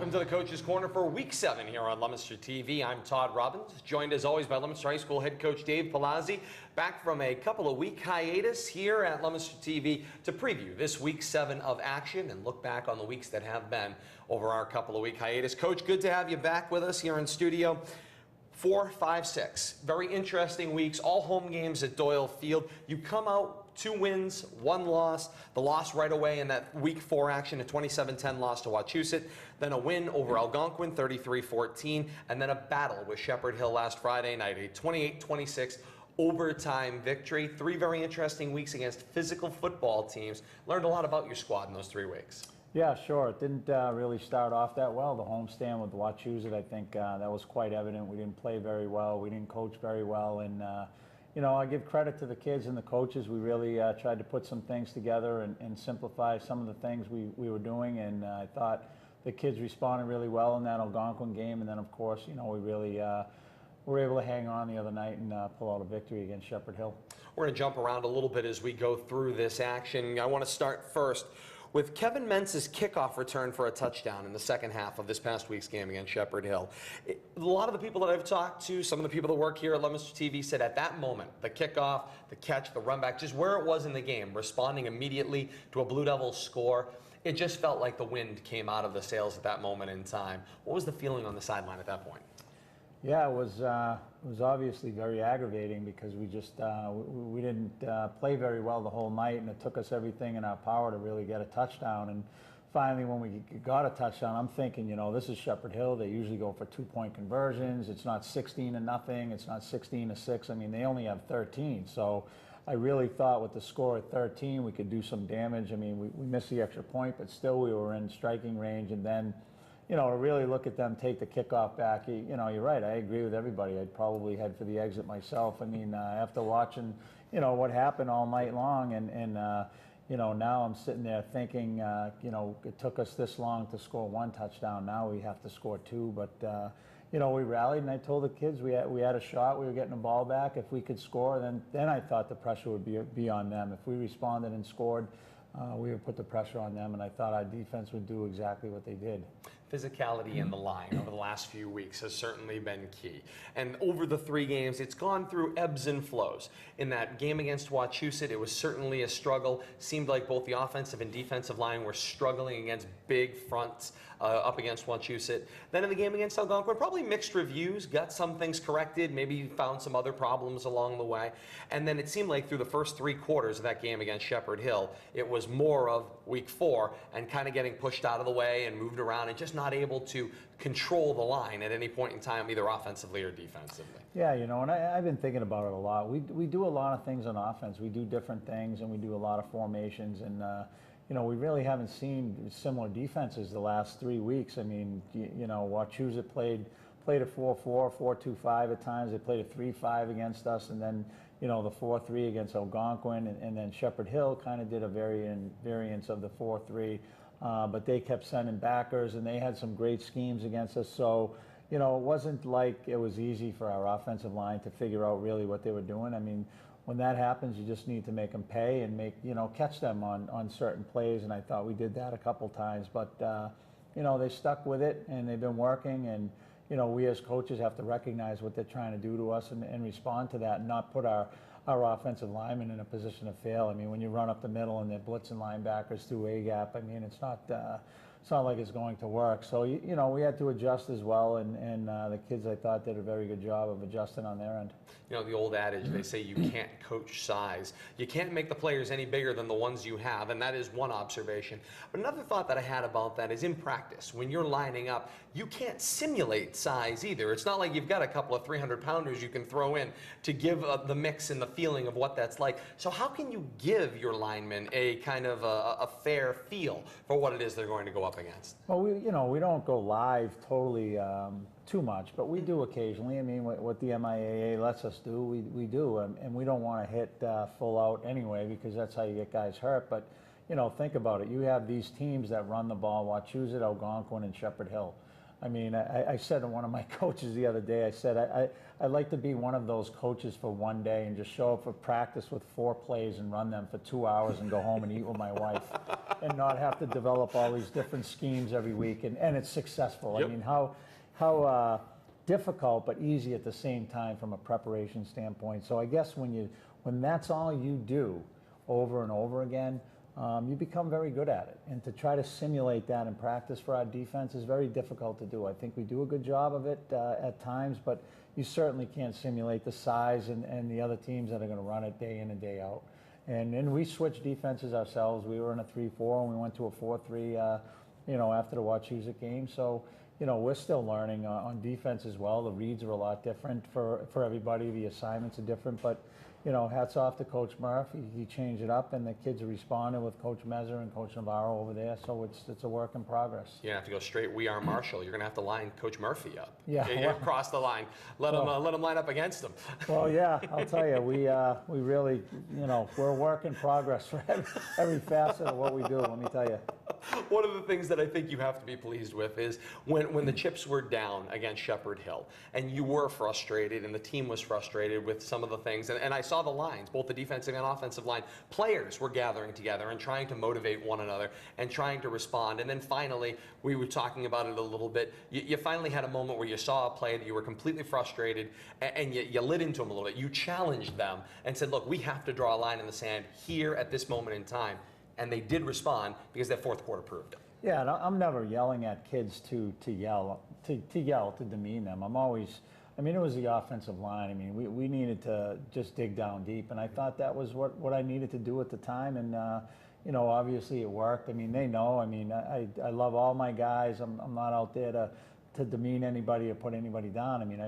Welcome to the Coach's Corner for Week 7 here on Leominster TV. I'm Todd Robbins, joined as always by Leominster High School head coach Dave Palazzi, back from a couple of week hiatus here at Leominster TV to preview this Week 7 of action and look back on the weeks that have been over our couple of week hiatus. Coach, good to have you back with us here in studio. 4, 5, 6. Very interesting weeks, all home games at Doyle Field. You come out 2 wins, 1 loss. The loss right away in that Week 4 action, a 27-10 loss to Wachusett. Then a win over Algonquin, 33-14. And then a battle with Shepherd Hill last Friday night, a 28-26 overtime victory. 3 very interesting weeks against physical football teams. Learned a lot about your squad in those 3 weeks. Yeah, sure. It didn't really start off that well. The homestand with Wachusett, I think that was quite evident. We didn't play very well. We didn't coach very well. And, you know, I give credit to the kids and the coaches. We really tried to put some things together and simplify some of the things we were doing. And I thought the kids responded really well in that Algonquin game. And then, of course, you know, we really were able to hang on the other night and pull out a victory against Shepherd Hill. We're going to jump around a little bit as we go through this action. I want to start first with Kevin Mentz's kickoff return for a touchdown in the second half of this past week's game against Shepherd Hill. A lot of the people that I've talked to, some of the people that work here at Leominster TV said at that moment, the kickoff, the catch, the run back, just where it was in the game, responding immediately to a Blue Devils score, it just felt like the wind came out of the sails at that moment in time. What was the feeling on the sideline at that point? Yeah, it was obviously very aggravating because we just we didn't play very well the whole night, and it took us everything in our power to really get a touchdown. And finally, when we got a touchdown, I'm thinking, you know, this is Shepherd Hill. They usually go for 2-point conversions. It's not 16-0. It's not 16-6. I mean, they only have 13. So I really thought with the score at 13, we could do some damage. I mean, we missed the extra point, but still we were in striking range. And then, you know, to really look at them take the kickoff back, you know, you're right. I agree with everybody. I'd probably head for the exit myself. I mean, after watching, you know, what happened all night long, and you know, now I'm sitting there thinking, you know, it took us this long to score 1 touchdown. Now we have to score 2. But, you know, we rallied, and I told the kids we had a shot. We were getting the ball back. If we could score, then I thought the pressure would be on them. If we responded and scored, we would put the pressure on them, and I thought our defense would do exactly what they did. Physicality in the line over the last few weeks has certainly been key. And over the 3 games, it's gone through ebbs and flows. In that game against Wachusett, it was certainly a struggle. Seemed like both the offensive and defensive line were struggling against big fronts up against Wachusett. Then in the game against Algonquin, probably mixed reviews, got some things corrected, maybe found some other problems along the way. And then it seemed like through the first 3 quarters of that game against Shepherd Hill, it was more of Week 4 and kind of getting pushed out of the way and moved around and just not able to control the line at any point in time, either offensively or defensively. Yeah, you know, and I've been thinking about it a lot. We do a lot of things on offense. We do different things, and we do a lot of formations, and you know, we really haven't seen similar defenses the last 3 weeks. I mean, you know, Wachusett played a 4-4, 4-2-5 at times. They played a 3-5 against us, and then, you know, the 4-3 against Algonquin, and then Shepherd Hill kind of did a variance of the 4-3. But they kept sending backers, and they had some great schemes against us. So, you know, it wasn't like it was easy for our offensive line to figure out really what they were doing. I mean, when that happens, you just need to make them pay and catch them on certain plays. And I thought we did that a couple times. But, you know, they stuck with it, and they've been working. And, you know, we as coaches have to recognize what they're trying to do to us and respond to that and not put our offensive linemen in a position to fail. I mean, when you run up the middle and they're blitzing linebackers through A-gap, I mean, it's not like it's going to work. So, you know, we had to adjust as well, and the kids, I thought, did a very good job of adjusting on their end. You know, the old adage, they say you can't coach size. You can't make the players any bigger than the ones you have, and that is one observation. But another thought that I had about that is in practice, when you're lining up, you can't simulate size either. It's not like you've got a couple of 300-pounders you can throw in to give the mix and the feeling of what that's like. So how can you give your linemen a kind of a fair feel for what it is they're going to go up against? Well, we don't go live totally too much, but we do occasionally. I mean, what the MIAA lets us do, we do, and we don't want to hit full out anyway, because that's how you get guys hurt. But, you know, think about it. You have these teams that run the ball: Wachusett, Algonquin, and Shepherd Hill. I mean, I said to one of my coaches the other day, I said, I'd like to be one of those coaches for one day and just show up for practice with 4 plays and run them for 2 hours and go home and eat with my wife. and not have to develop all these different schemes every week, and it's successful. Yep. I mean, how difficult but easy at the same time from a preparation standpoint. So I guess when that's all you do over and over again, you become very good at it. And to try to simulate that in practice for our defense is very difficult to do. I think we do a good job of it at times, but you certainly can't simulate the size and the other teams that are going to run it day in and day out. And we switched defenses ourselves. We were in a 3-4 and we went to a 4-3, after the Wachusett game. So, we're still learning on defense as well. The reads are a lot different for everybody. The assignments are different, but hats off to Coach Murph. He changed it up, and the kids are responding with Coach Mezzer and Coach Navarro over there. So it's a work in progress. You're gonna have to go straight. We are Marshall. You're gonna have to line Coach Murphy up. Yeah, You cross the line. Let him line up against him. Well, yeah, I'll tell you, we really, we're a work in progress for every facet of what we do. Let me tell you. One of the things that I think you have to be pleased with is when the chips were down against Shepherd Hill, and you were frustrated, and the team was frustrated with some of the things, and I saw the lines, both the defensive and offensive line, players were gathering together and trying to motivate one another and trying to respond. And then finally, we were talking about it a little bit, you finally had a moment where you saw a play that you were completely frustrated, and you lit into them a little bit. You challenged them and said, look, we have to draw a line in the sand here at this moment in time. And they did respond because that fourth quarter proved it. Yeah, and I'm never yelling at kids to yell, to demean them. I'm always, it was the offensive line. I mean, we needed to just dig down deep, and I thought that was what I needed to do at the time, and obviously it worked. I mean, they know. I mean, I love all my guys. I'm not out there to demean anybody or put anybody down. I mean,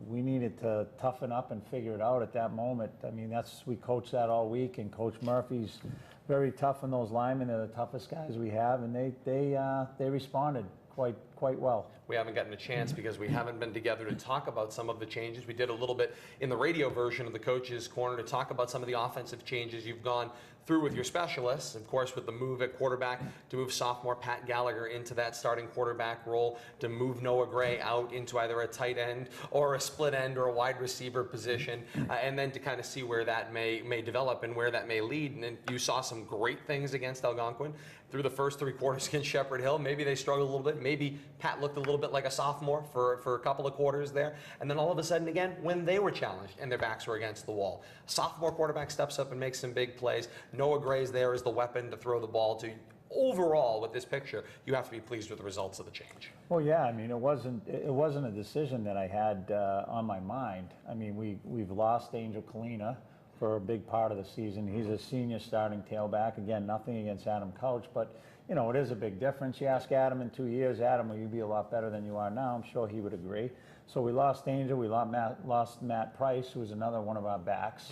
we needed to toughen up and figure it out at that moment. I mean, we coached that all week, and Coach Murphy's very tough on those linemen. They're the toughest guys we have, and they responded quite well. We haven't gotten a chance because we haven't been together to talk about some of the changes. We did a little bit in the radio version of the Coach's Corner to talk about some of the offensive changes you've gone through with your specialists. Of course, with the move at quarterback to move sophomore Pat Gallagher into that starting quarterback role, to move Noah Gray out into either a tight end or a split end or a wide receiver position, and then to kind of see where that may develop and where that may lead. And then you saw some great things against Algonquin through the first 3 quarters against Shepherd Hill. Maybe they struggled a little bit. Maybe Pat looked a little bit like a sophomore for a couple of quarters there. And then all of a sudden again, when they were challenged and their backs were against the wall, sophomore quarterback steps up and makes some big plays. Noah Gray's there as the weapon to throw the ball to. Overall, with this picture, you have to be pleased with the results of the change. Well, yeah. I mean, it wasn't a decision that I had on my mind. I mean, we've lost Angel Kalina for a big part of the season. He's a senior starting tailback. Again, nothing against Adam Couch, but it is a big difference. You ask Adam in 2 years, Adam, will you be a lot better than you are now? I'm sure he would agree. So we lost Angel. We lost Matt Price, who was another one of our backs.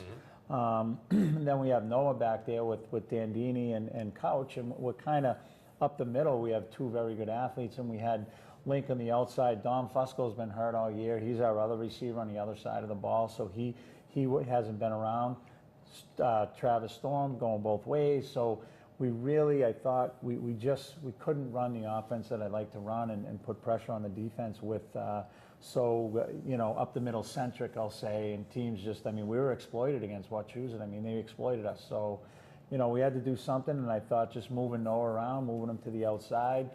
Then we have Noah back there with Dandini and Couch, and we're kind of up the middle. We have 2 very good athletes, and we had Link on the outside. Dom Fusco's been hurt all year. He's our other receiver on the other side of the ball, so he hasn't been around. Travis Storm going both ways, so we really, I thought we couldn't run the offense that I'd like to run and put pressure on the defense with up the middle centric, I'll say, and teams just, we were exploited against Wachusett. They exploited us, so we had to do something, and I thought just moving Noah around, moving him to the outside,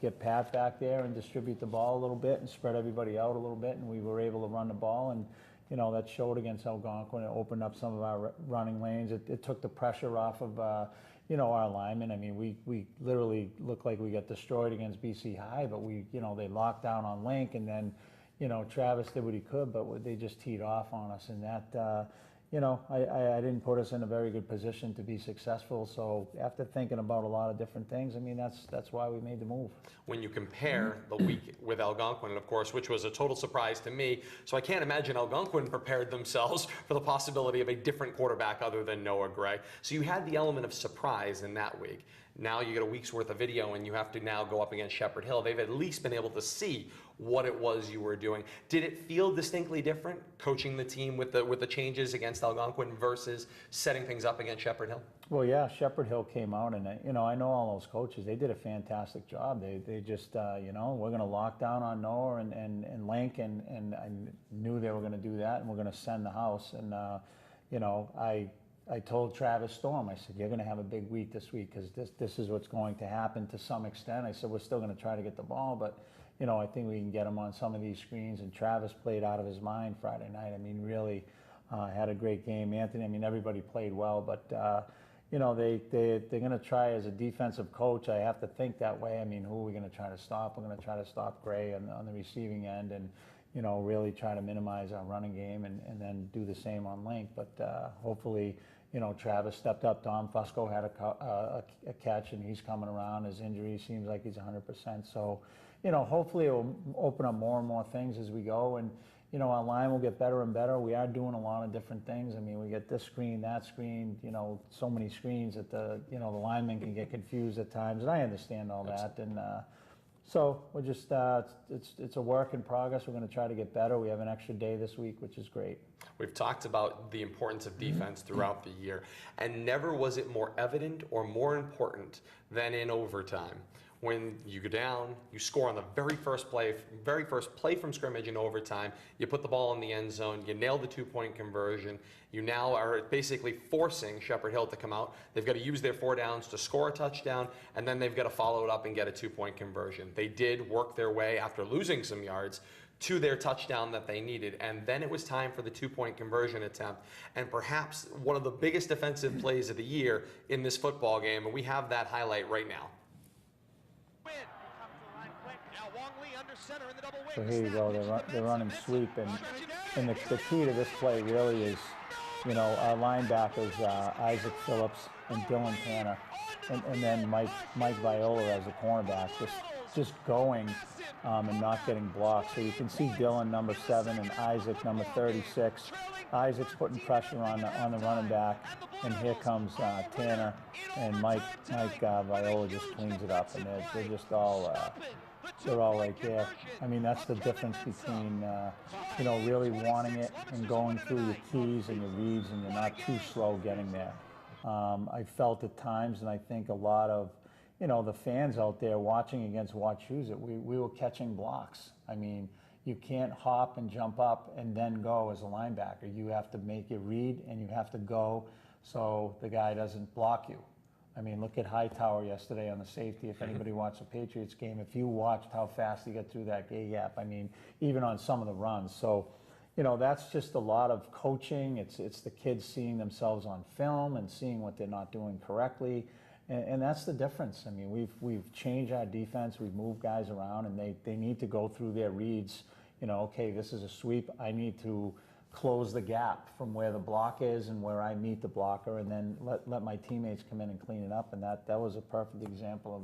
get Pat back there and distribute the ball a little bit and spread everybody out a little bit, and we were able to run the ball, and that showed against Algonquin. It opened up some of our running lanes. It took the pressure off of our linemen. We literally looked like we got destroyed against BC High, but they locked down on Link, and then Travis did what he could, but they just teed off on us, and that I didn't put us in a very good position to be successful. So after thinking about a lot of different things, that's why we made the move. When you compare the week with Algonquin, of course, which was a total surprise to me, so I can't imagine Algonquin prepared themselves for the possibility of a different quarterback other than Noah Gray. So you had the element of surprise in that week. Now you get a week's worth of video and you have to now go up against Shepherd Hill. They've at least been able to see what it was you were doing. Did it feel distinctly different coaching the team with the changes against Algonquin versus setting things up against Shepherd Hill? Well, yeah, Shepherd Hill came out, and I know all those coaches. They did a fantastic job. They just we're going to lock down on Noah and Link, and I knew they were going to do that, and we're going to send the house. And I told Travis Storm, I said, you're going to have a big week this week because this is what's going to happen to some extent. I said, we're still going to try to get the ball, but, you know, I think we can get him on some of these screens. And Travis played out of his mind Friday night. I mean, really had a great game. Anthony, I mean, everybody played well, but, you know, they're going to try as a defensive coach. I have to think that way. I mean, who are we going to try to stop? We're going to try to stop Gray on the receiving end and, you know, really try to minimize our running game and then do the same on Link. But hopefully, you know, Travis stepped up. Dom Fusco had a catch, and he's coming around. His injury seems like he's 100%. So, you know, hopefully it will open up more and more things as we go. And, you know, our line will get better and better. We are doing a lot of different things. I mean, we get this screen, that screen, you know, so many screens that the linemen can get confused at times. And I understand all that. And so we're just, it's a work in progress. We're going to try to get better. We have an extra day this week, which is great. We've talked about the importance of defense throughout the year, and never was it more evident or more important than in overtime. When you go down, you score on the very first play from scrimmage in overtime, you put the ball in the end zone, you nail the two-point conversion, you now are basically forcing Shepherd Hill to come out. They've got to use their 4 downs to score a touchdown, and then they've got to follow it up and get a two-point conversion. They did work their way, after losing some yards, to their touchdown that they needed, and then it was time for the two-point conversion attempt, and perhaps one of the biggest defensive plays of the year in this football game, and we have that highlight right now. So here you go, they're running sweep, and the key to this play really is, you know, our linebackers, Isaac Phillips and Dylan Tanner, and then Mike Viola as a cornerback, just going and not getting blocked. So you can see Dylan, number 7, and Isaac, number 36. Isaac's putting pressure on the running back, and here comes Tanner, and Mike Viola just cleans it up, and they're just all they're all right there. I mean, that's the difference between you know, really wanting it and going through your keys and your reads, and you're not too slow getting there. I felt at times, and I think a lot of, you know, the fans out there watching against Wachusett, we were catching blocks. I mean, you can't hop and jump up and then go as a linebacker. You have to make your read, and you have to go so the guy doesn't block you. I mean, look at Hightower yesterday on the safety. If anybody watched the Patriots game, if you watched how fast he got through that gay gap, I mean, even on some of the runs. So, you know, that's just a lot of coaching. It's the kids seeing themselves on film and seeing what they're not doing correctly. And that's the difference. I mean, we've changed our defense. We've moved guys around, and they need to go through their reads. You know, okay, this is a sweep. I need to close the gap from where the block is and where I meet the blocker, and then let my teammates come in and clean it up. And that was a perfect example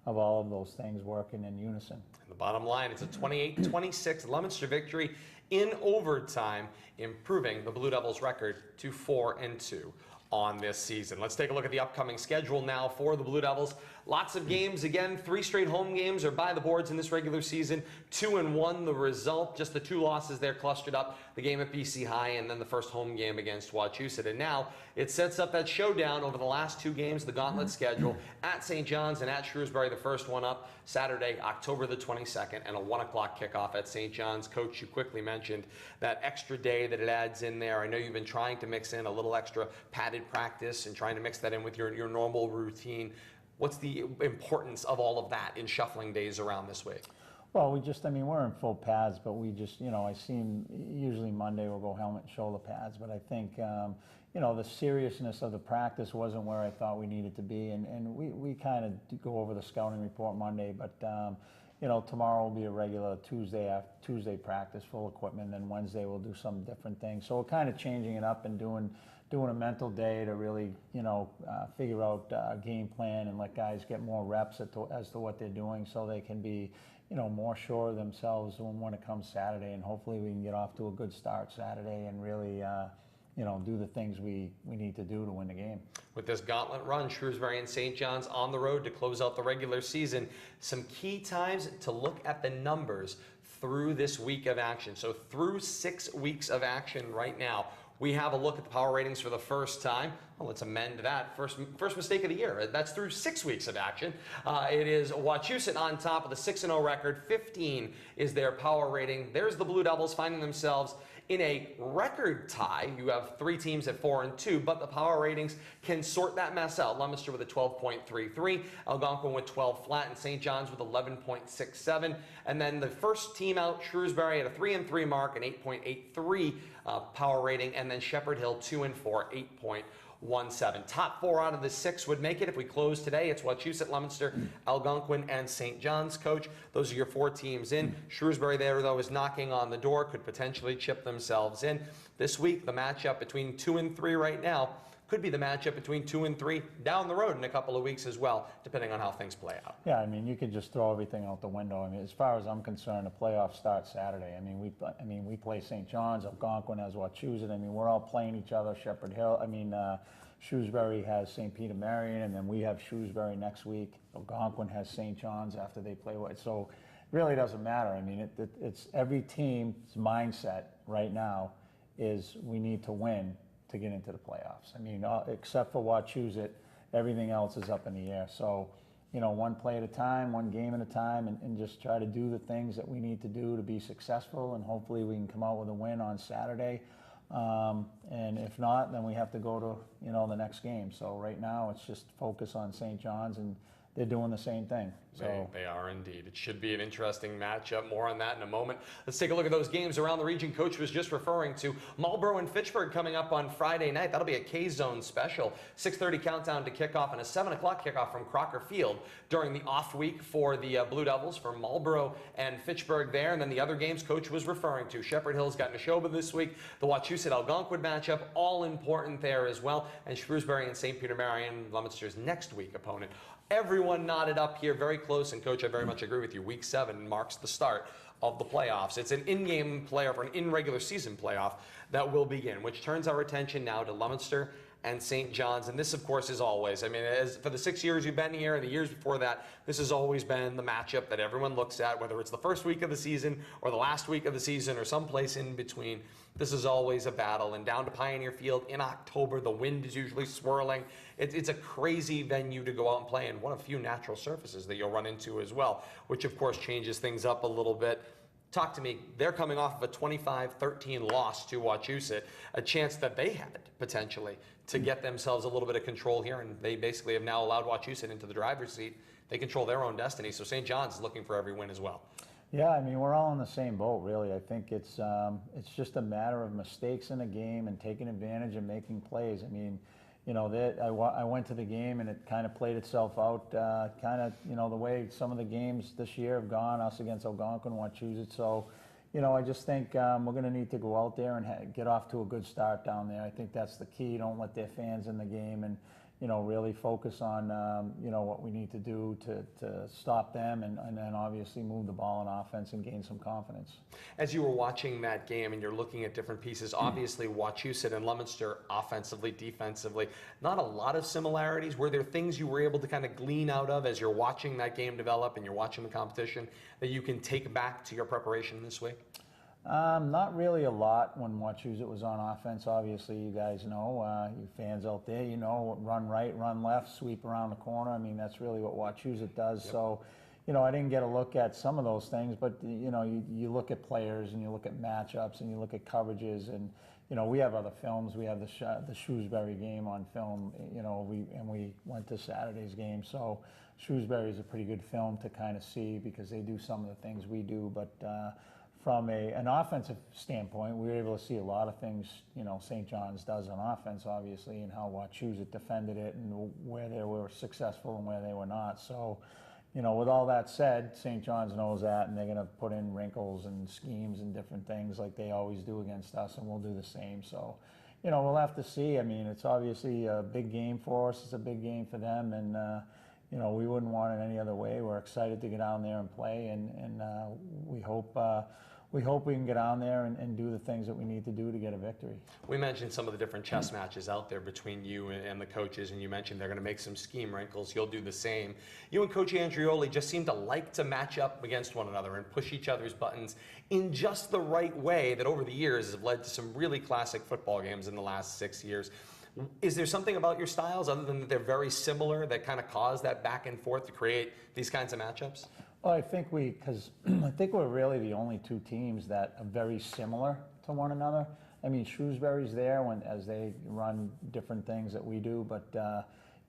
of all of those things working in unison. And the bottom line, it's a 28-26 Leominster victory in overtime, improving the Blue Devils' record to 4-2 on this season. Let's take a look at the upcoming schedule now for the Blue Devils. Lots of games again. 3 straight home games are by the boards in this regular season. 2-1 the result. Just the 2 losses there clustered up. The game at BC High and then the first home game against Wachusett. And now it sets up that showdown over the last 2 games, the gauntlet schedule, at St. John's and at Shrewsbury, the first one up Saturday, October the 22nd, and a 1 o'clock kickoff at St. John's. Coach, you quickly mentioned that extra day that it adds in there. I know you've been trying to mix in a little extra padded practice and trying to mix that in with your normal routine. What's the importance of all of that in shuffling days around this week? Well, I mean, we're in full pads, but we just, you know, I seen usually Monday we'll go helmet and shoulder pads, but I think, you know, the seriousness of the practice wasn't where I thought we needed to be, and we kind of go over the scouting report Monday, but, you know, tomorrow will be a regular Tuesday practice, full equipment, and Wednesday we'll do some different things. So we're kind of changing it up and doing a mental day to really, you know, figure out game plan and let guys get more reps as to what they're doing, so they can be, you know, more sure of themselves when it comes Saturday. And hopefully we can get off to a good start Saturday and really, you know, do the things we need to do to win the game. With this gauntlet run, Shrewsbury and St. John's on the road to close out the regular season. Some key times to look at the numbers through this week of action. So through 6 weeks of action right now, we have a look at the power ratings for the first time. Well, let's amend that. First mistake of the year. That's through 6 weeks of action. It is Wachusett on top of the 6-0 record. 15 is their power rating. There's the Blue Devils finding themselves in a record tie. You have 3 teams at 4 and 2, but the power ratings can sort that mess out. Leominster with a 12.33, Algonquin with 12 flat, and St. John's with 11.67. And then the first team out, Shrewsbury, at a 3 and 3 mark, an 8.83 power rating, and then Shepherd Hill 2 and 4, 8.17. Top 4 out of the 6 would make it. If we close today, it's Wachusett, Leominster, Algonquin, and St. John's. Coach, those are your 4 teams in. Shrewsbury there, though, is knocking on the door, could potentially chip themselves in. This week, the matchup between 2 and 3 right now could be the matchup between 2 and 3 down the road in a couple of weeks as well, depending on how things play out. Yeah, I mean, you could just throw everything out the window. I mean, as far as I'm concerned, the playoffs start Saturday. I mean, we play St. John's, Algonquin has Wachusett. I mean, we're all playing each other. Shepherd Hill. I mean, Shrewsbury has St. Peter Marion, and then we have Shrewsbury next week. Algonquin has St. John's after they play. So it really doesn't matter. I mean, it's every team's mindset right now is we need to win to get into the playoffs. I mean, except for Wachusett, everything else is up in the air. So, you know, one play at a time, one game at a time, and just try to do the things that we need to do to be successful, and hopefully we can come out with a win on Saturday. And if not, then we have to go to, you know, the next game. So right now it's just focus on St. John's, and they're doing the same thing. So they are indeed. It should be an interesting matchup. More on that in a moment. Let's take a look at those games around the region Coach was just referring to. Marlboro and Fitchburg coming up on Friday night. That'll be a K-Zone special. 6:30 countdown to kickoff and a 7 o'clock kickoff from Crocker Field during the off week for the Blue Devils, for Marlboro and Fitchburg there. And then the other games Coach was referring to. Shepherd Hill's got Neshoba this week. The Wachusett-Algonquin matchup, all important there as well. And Shrewsbury and St. Peter Marion, Leominster's next week opponent. Everyone knotted up here, very close, and Coach, I very much agree with you. Week 7 marks the start of the playoffs. It's an in-game playoff, or an in-regular season playoff that will begin, which turns our attention now to Leominster and St. John's. And this, of course, is always, I mean, as for the 6 years you've been here and the years before that, this has always been the matchup that everyone looks at, whether it's the first week of the season or the last week of the season or someplace in between. This is always a battle. And down to Pioneer Field in October, the wind is usually swirling. It's a crazy venue to go out and play, and one of few natural surfaces that you'll run into as well, which of course changes things up a little bit. Talk to me. They're coming off of a 25-13 loss to Wachusett, a chance that they had potentially to get themselves a little bit of control here, and they basically have now allowed Wachusett into the driver's seat. They control their own destiny, so St. John's is looking for every win as well. yeah, I mean, we're all in the same boat, really. I think it's just a matter of mistakes in the game and taking advantage and making plays. I mean, you know, I went to the game and it kind of played itself out, kind of, you know, the way some of the games this year have gone, us against Algonquin, Wachusett. So, you know, I just think we're going to need to go out there and get off to a good start down there. I think that's the key. Don't let their fans in the game, and, you know, really focus on, you know, what we need to do to stop them, and then obviously move the ball in offense and gain some confidence. As you were watching that game and you're looking at different pieces, obviously Wachusett and Leominster offensively, defensively, not a lot of similarities. Were there things you were able to kind of glean out of as you're watching that game develop and you're watching the competition that you can take back to your preparation this week? Not really a lot when Wachusett was on offense. Obviously, you guys know, you fans out there, you know, run right, run left, sweep around the corner. I mean, that's really what Wachusett does. Yep. So, you know, I didn't get a look at some of those things, but, you know, you look at players and you look at matchups and you look at coverages, and, you know, we have other films. We have the Shrewsbury game on film, you know, we went to Saturday's game. So Shrewsbury is a pretty good film to kind of see, because they do some of the things we do, but from an offensive standpoint, we were able to see a lot of things, you know, St. John's does on offense, obviously, and how Wachusett defended it and where they were successful and where they were not. So, you know, with all that said, St. John's knows that, and they're going to put in wrinkles and schemes and different things like they always do against us, and we'll do the same. So, you know, we'll have to see. I mean, it's obviously a big game for us. It's a big game for them, and you know, we wouldn't want it any other way. We're excited to get down there and play, and we hope we can get down there and do the things that we need to do to get a victory. We mentioned some of the different chess matches out there between you and the coaches, and you mentioned they're going to make some scheme wrinkles. You'll do the same. You and Coach Andrioli just seem to like to match up against one another and push each other's buttons in just the right way that over the years has led to some really classic football games in the last 6 years. Is there something about your styles, other than that they're very similar, that kind of cause that back and forth to create these kinds of matchups? Well, I think because I think we're really the only two teams that are very similar to one another. I mean, Shrewsbury's there as they run different things that we do, but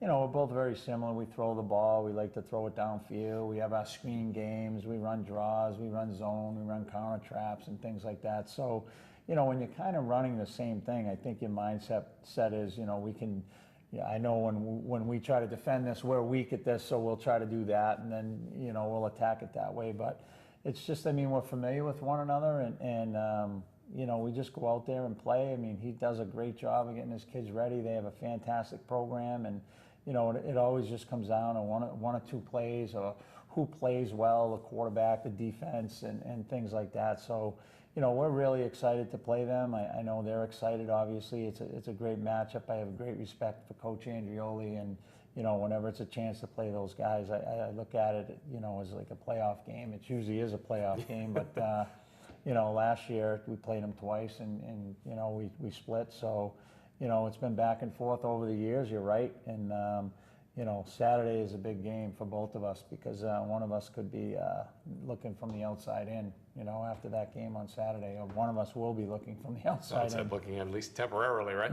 you know, we're both very similar. We throw the ball. We like to throw it downfield. We have our screen games. We run draws. We run zone. We run counter traps and things like that. So, you know, when you're kind of running the same thing, I think your mindset is, you know, we can. Yeah, I know when we try to defend this, we're weak at this, so we'll try to do that, and then, you know, we'll attack it that way. But it's just, I mean, we're familiar with one another, and you know, we just go out there and play. I mean, he does a great job of getting his kids ready. They have a fantastic program, and you know, it always just comes down to one or two plays, or who plays well, the quarterback, the defense, and things like that. So, you know, we're really excited to play them. I know they're excited, obviously. It's a great matchup. I have great respect for Coach Andreoli, and, you know, whenever it's a chance to play those guys, I look at it, you know, as like a playoff game. It usually is a playoff game, but, you know, last year we played them twice, and you know, we split. So, you know, it's been back and forth over the years, you're right. And, you know, Saturday is a big game for both of us, because one of us could be looking from the outside in, you know, after that game on Saturday, or one of us will be looking from the outside in. Looking at least temporarily, right?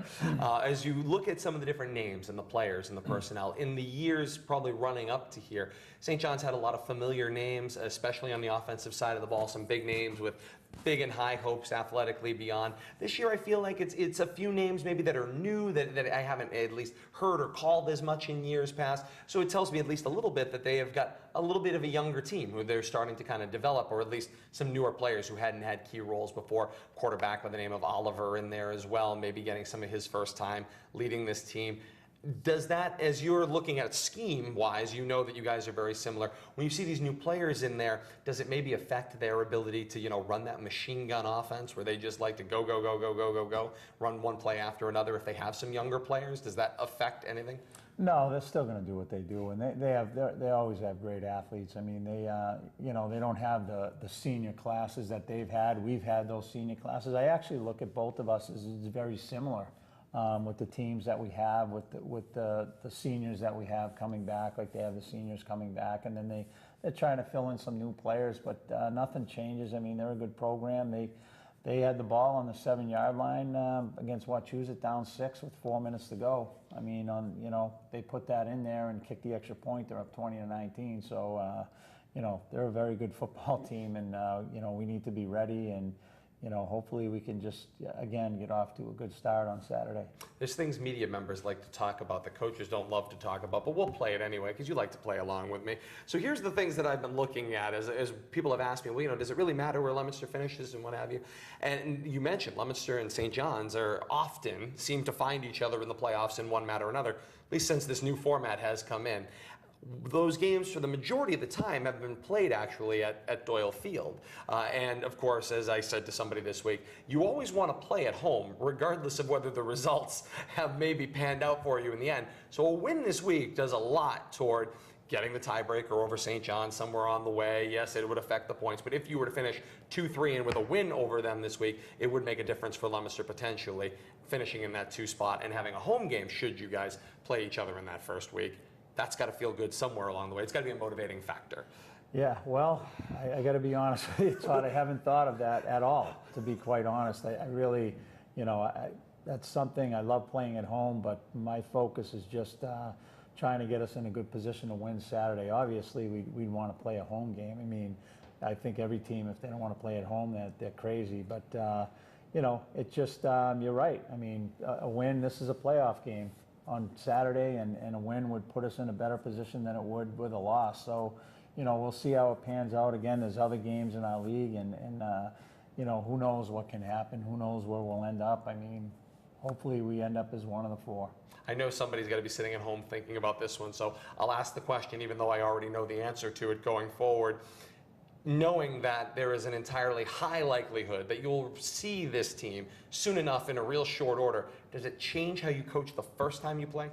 As you look at some of the different names and the players and the personnel, in the years probably running up to here, St. John's had a lot of familiar names, especially on the offensive side of the ball, some big names with big and high hopes athletically beyond. This year I feel like it's a few names maybe that are new that I haven't at least heard or called as much in years past. So it tells me at least a little bit that they have got a little bit of a younger team who they're starting to kind of develop, or at least some newer players who hadn't had key roles before. Quarterback by the name of Oliver in there as well, maybe getting some of his first time leading this team. Does that, as you're looking at scheme-wise, you know that you guys are very similar. When you see these new players in there, does it maybe affect their ability to, you know, run that machine gun offense where they just like to go, go, go, go, go, go, go, run one play after another? If they have some younger players, does that affect anything? No, they're still going to do what they do, and they always have great athletes. I mean, they you know, they don't have the senior classes that they've had. We've had those senior classes. I actually look at both of us as very similar. With the teams that we have, with the seniors that we have coming back, like they have the seniors coming back, and then they're trying to fill in some new players, but nothing changes. I mean, they're a good program. They had the ball on the 7-yard line against Wachusett, down 6 with 4 minutes to go. I mean, you know, they put that in there and kicked the extra point. They're up 20-19. So, you know, they're a very good football team, and you know, we need to be ready, and you know, hopefully we can just, again, get off to a good start on Saturday. There's things media members like to talk about that coaches don't love to talk about, but we'll play it anyway because you like to play along with me. So here's the things that I've been looking at as people have asked me, well, you know, does it really matter where Leominster finishes and what have you? And you mentioned Leominster and St. John's are often seem to find each other in the playoffs in one manner or another, at least since this new format has come in. Those games, for the majority of the time, have been played actually at Doyle Field. And of course, as I said to somebody this week, you always want to play at home, regardless of whether the results have maybe panned out for you in the end. So a win this week does a lot toward getting the tiebreaker over St. John's somewhere on the way. Yes, it would affect the points, but if you were to finish 2-3 and with a win over them this week, it would make a difference for Leominster potentially finishing in that 2 spot and having a home game should you guys play each other in that first week. That's got to feel good somewhere along the way. It's got to be a motivating factor. Yeah, well, I got to be honest with you, Todd. I haven't thought of that at all, to be quite honest. I really, you know, that's something I love playing at home, but my focus is just trying to get us in a good position to win Saturday. Obviously, we'd want to play a home game. I mean, I think every team, if they don't want to play at home, they're crazy. But, you know, it just, you're right. I mean, a win, this is a playoff game on Saturday, and a win would put us in a better position than it would with a loss. So, you know, we'll see how it pans out. Again, there's other games in our league, and you know, who knows what can happen? Who knows where we'll end up? I mean, hopefully we end up as one of the 4. I know somebody's got to be sitting at home thinking about this one, so I'll ask the question even though I already know the answer to it going forward. Knowing that there is an entirely high likelihood that you'll see this team soon enough in a real short order, does it change how you coach the first time you play?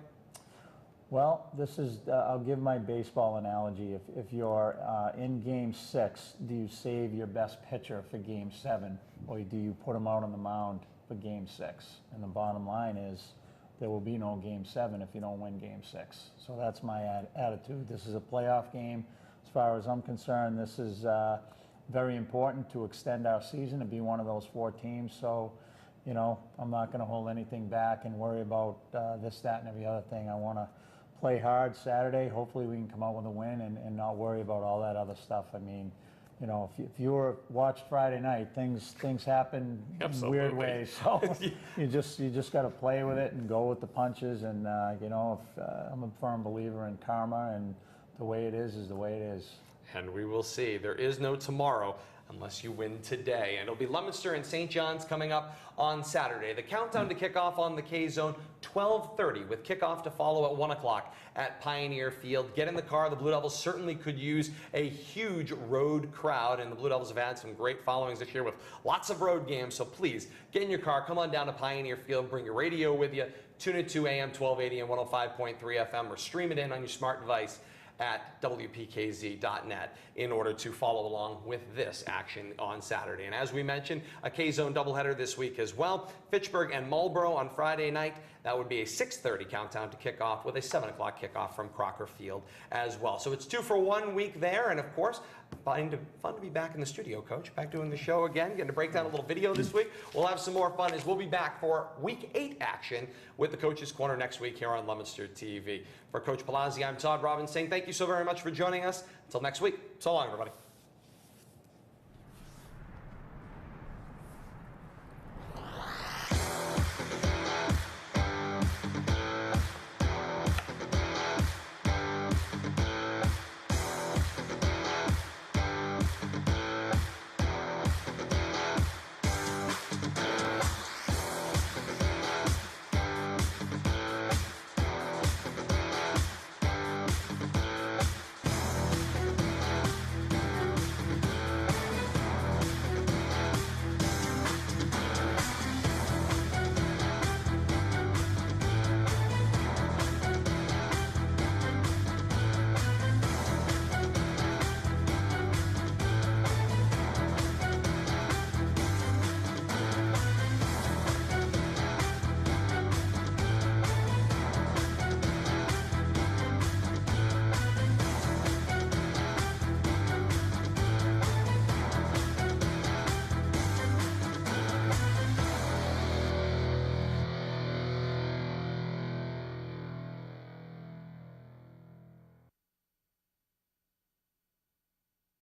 Well, this is, I'll give my baseball analogy. If you're in game 6, do you save your best pitcher for game 7, or do you put him out on the mound for game 6? And the bottom line is, there will be no Game 7 if you don't win Game 6. So that's my attitude. This is a playoff game. As far as I'm concerned, this is very important to extend our season and be one of those 4 teams. So, you know, I'm not going to hold anything back and worry about this, that, and every other thing. I want to play hard Saturday. Hopefully we can come out with a win and not worry about all that other stuff. I mean, you know, if you were watched Friday night, things happen in weird ways. So you just got to play with it and go with the punches. And you know, I'm a firm believer in karma, and the way it is the way it is. And we will see. There is no tomorrow unless you win today. And it'll be Leominster and St. John's coming up on Saturday. The countdown to kickoff on the K-Zone, 12:30, with kickoff to follow at 1 o'clock at Pioneer Field. Get in the car. The Blue Devils certainly could use a huge road crowd, and the Blue Devils have had some great followings this year with lots of road games. So please, get in your car, come on down to Pioneer Field, bring your radio with you, tune it to AM 1280 and 105.3 FM, or stream it in on your smart device at WPKZ.net in order to follow along with this action on Saturday. And as we mentioned, a K-Zone doubleheader this week as well. Fitchburg and Marlborough on Friday night. That would be a 6:30 countdown to kickoff with a 7 o'clock kickoff from Crocker Field as well. So it's 2 for 1 week there. And of course, fun to be back in the studio, Coach. Back doing the show again, getting to break down a little video this week. We'll have some more fun as we'll be back for Week 8 action with the Coach's Corner next week here on Leominster TV. For Coach Palazzi, I'm Todd Robbins saying thank you so very much for joining us. Until next week, so long, everybody.